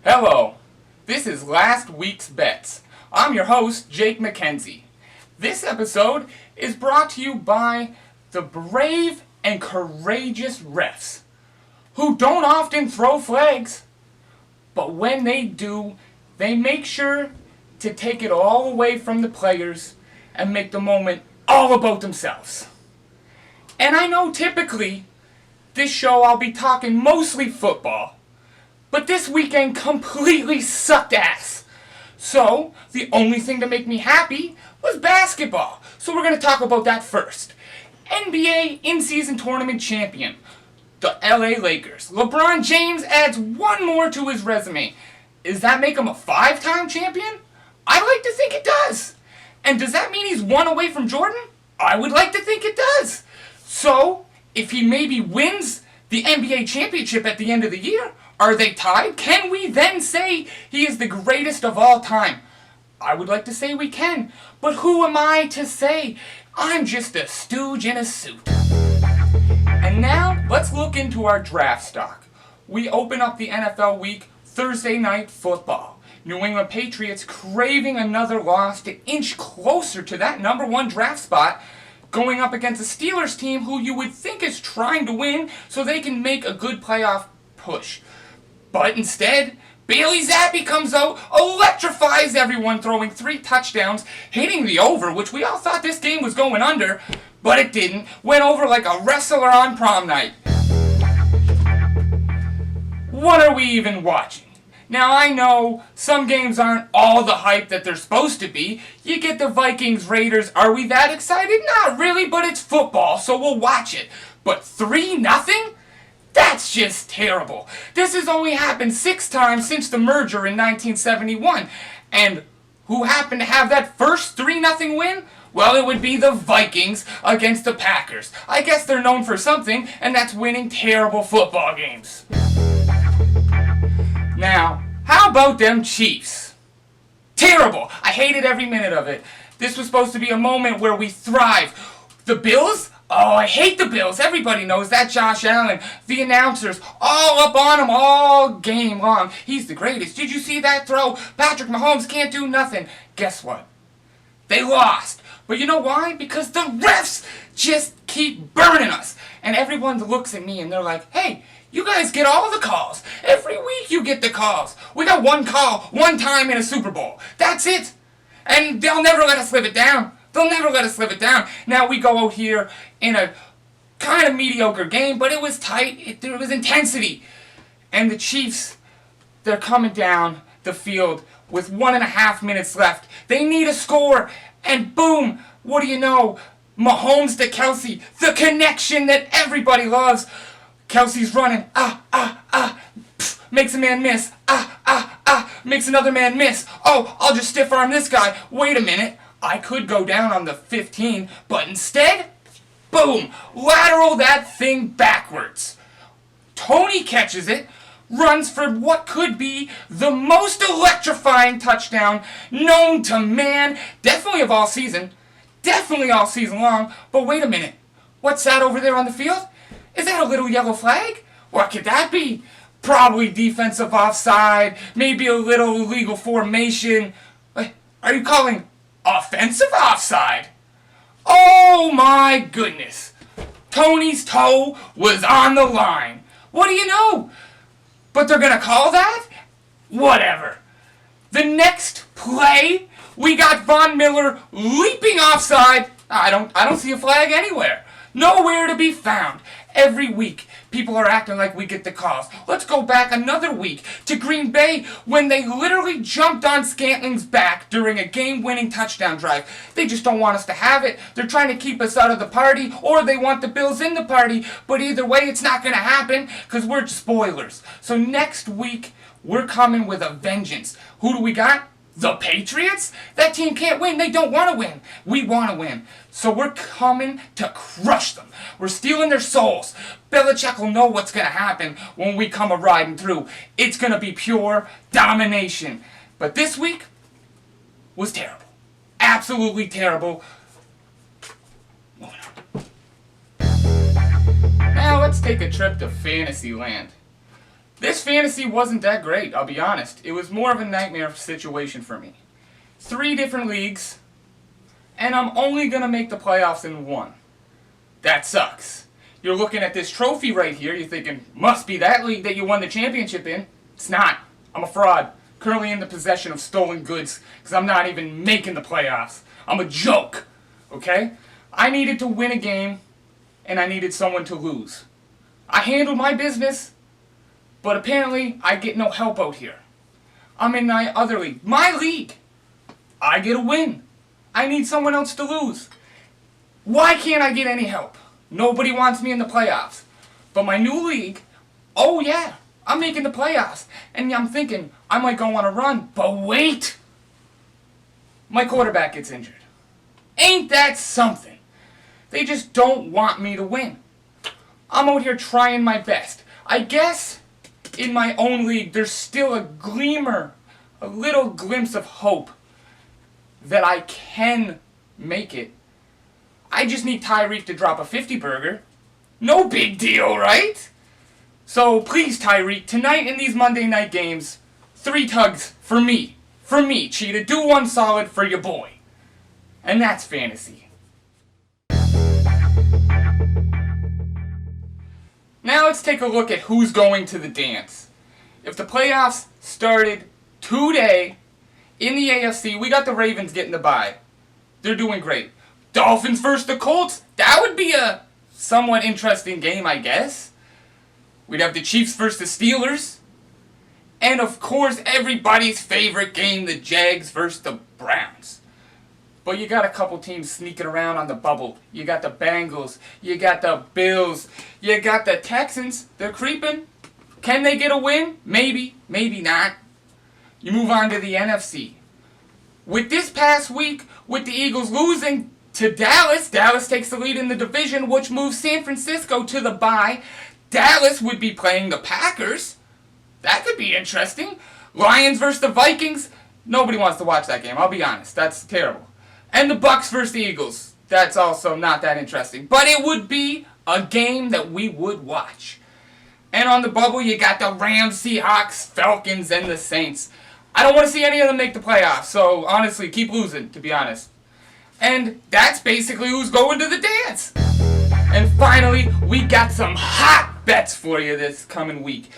Hello, this is Last Week's Bets. I'm your host, Jake MacKenzie. This episode is brought to you by the brave and courageous refs, who don't often throw flags, but when they do, they make sure to take it all away from the players and make the moment all about themselves. And I know typically, this show I'll be talking mostly football, but this weekend completely sucked ass. So, the only thing to make me happy was basketball. So we're going to talk about that first. NBA in-season tournament champion, the LA Lakers. LeBron James adds one more to his resume. Does that make him a 5-time champion? I like to think it does. And does that mean he's one away from Jordan? I would like to think it does. So, if he maybe wins the NBA championship at the end of the year, are they tied? Can we then say he is the greatest of all time? I would like to say we can, but who am I to say? I'm just a stooge in a suit. And now, let's look into our draft stock. We open up the NFL week Thursday night football. New England Patriots craving another loss to inch closer to that number one draft spot, going up against a Steelers team who you would think is trying to win so they can make a good playoff push. But instead, Bailey Zappi comes out, electrifies everyone, throwing 3 touchdowns, hitting the over, which we all thought this game was going under, but it didn't. Went over like a wrestler on prom night. What are we even watching? Now, I know some games aren't all the hype that they're supposed to be. You get the Vikings-Raiders. Are we that excited? Not really, but it's football, so we'll watch it. But 3-0? That's just terrible. This has only happened 6 times since the merger in 1971. And who happened to have that first 3-0 win? Well, it would be the Vikings against the Packers. I guess they're known for something, and that's winning terrible football games. Now, how about them Chiefs? Terrible. I hated every minute of it. This was supposed to be a moment where we thrive. The Bills? Oh, I hate the Bills. Everybody knows that. Josh Allen, the announcers, all up on him all game long. He's the greatest. Did you see that throw? Patrick Mahomes can't do nothing. Guess what? They lost. But you know why? Because the refs just keep burning us. And everyone looks at me and they're like, hey, you guys get all the calls. Every week you get the calls. We got one call, one time in a Super Bowl. That's it. And they'll never let us live it down. They'll never let us live it down. Now we go out here in a kind of mediocre game, but it was tight. There was intensity. And the Chiefs, they're coming down the field with 1.5 minutes left. They need a score. And boom, what do you know? Mahomes to Kelsey, the connection that everybody loves. Kelsey's running, makes a man miss, makes another man miss. Oh, I'll just stiff arm this guy. Wait a minute, I could go down on the 15, but instead, boom, lateral that thing backwards. Tony catches it, runs for what could be the most electrifying touchdown known to man, definitely of all season, definitely all season long. But wait a minute, what's that over there on the field? Is that a little yellow flag? What could that be? Probably defensive offside, maybe a little illegal formation. Are you calling offensive offside? Oh my goodness. Tony's toe was on the line. What do you know? But they're going to call that? Whatever. The next play, we got Von Miller leaping offside. I don't see a flag anywhere. Nowhere to be found. Every week, people are acting like we get the calls. Let's go back another week to Green Bay when they literally jumped on Scantling's back during a game-winning touchdown drive. They just don't want us to have it. They're trying to keep us out of the party, or they want the Bills in the party. But either way, it's not going to happen because we're spoilers. So next week, we're coming with a vengeance. Who do we got? The Patriots? That team can't win. They don't want to win. We want to win. So we're coming to crush them. We're stealing their souls. Belichick will know what's going to happen when we come a-riding through. It's going to be pure domination. But this week was terrible. Absolutely terrible. Now let's take a trip to Fantasyland. This fantasy wasn't that great, I'll be honest. It was more of a nightmare situation for me. 3 different leagues, and I'm only going to make the playoffs in 1. That sucks. You're looking at this trophy right here, you're thinking, must be that league that you won the championship in. It's not. I'm a fraud. Currently in the possession of stolen goods, because I'm not even making the playoffs. I'm a joke, okay? I needed to win a game, and I needed someone to lose. I handled my business, but apparently I get no help out here. I'm in my other league. My league! I get a win. I need someone else to lose. Why can't I get any help? Nobody wants me in the playoffs. But my new league, oh yeah, I'm making the playoffs. And I'm thinking, I might go on a run. But wait! My quarterback gets injured. Ain't that something? They just don't want me to win. I'm out here trying my best. I guess in my own league, there's still a gleamer, a little glimpse of hope that I can make it. I just need Tyreek to drop a 50-burger. No big deal, right? So please, Tyreek, tonight in these Monday night games, 3 tugs for me. For me, Cheetah. Do 1 solid for your boy. And that's fantasy. Now let's take a look at who's going to the dance. If the playoffs started today in the AFC, we got the Ravens getting the bye. They're doing great. Dolphins versus the Colts. That would be a somewhat interesting game, I guess. We'd have the Chiefs versus the Steelers. And of course, everybody's favorite game, the Jags versus the Browns. But you got a couple teams sneaking around on the bubble. You got the Bengals. You got the Bills. You got the Texans. They're creeping. Can they get a win? Maybe. Maybe not. You move on to the NFC. With this past week, with the Eagles losing to Dallas, Dallas takes the lead in the division, which moves San Francisco to the bye. Dallas would be playing the Packers. That could be interesting. Lions versus the Vikings. Nobody wants to watch that game, I'll be honest. That's terrible. And the Bucks versus the Eagles. That's also not that interesting. But it would be a game that we would watch. And on the bubble, you got the Rams, Seahawks, Falcons, and the Saints. I don't want to see any of them make the playoffs, so honestly, keep losing, to be honest. And that's basically who's going to the dance. And finally, we got some hot bets for you this coming week.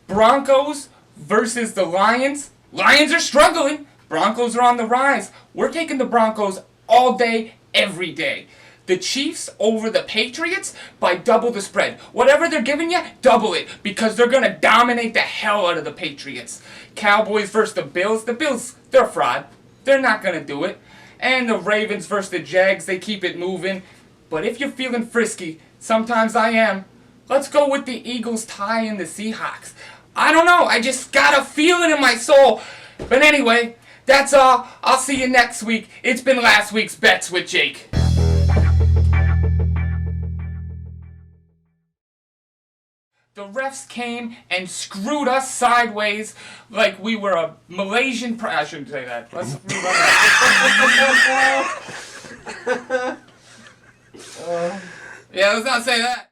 Broncos versus the Lions. Lions are struggling. Broncos are on the rise. We're taking the Broncos all day, every day. The Chiefs over the Patriots by double the spread. Whatever they're giving you, double it, because they're going to dominate the hell out of the Patriots. Cowboys versus the Bills. The Bills, they're a fraud. They're not going to do it. And the Ravens versus the Jags, they keep it moving. But if you're feeling frisky, sometimes I am, let's go with the Eagles tying the Seahawks. I don't know, I just got a feeling in my soul. But anyway, that's all. I'll see you next week. It's been last week's Bets with Jake. The refs came and screwed us sideways like we were a Malaysian... I shouldn't say that. Let's move on. Yeah, let's not say that.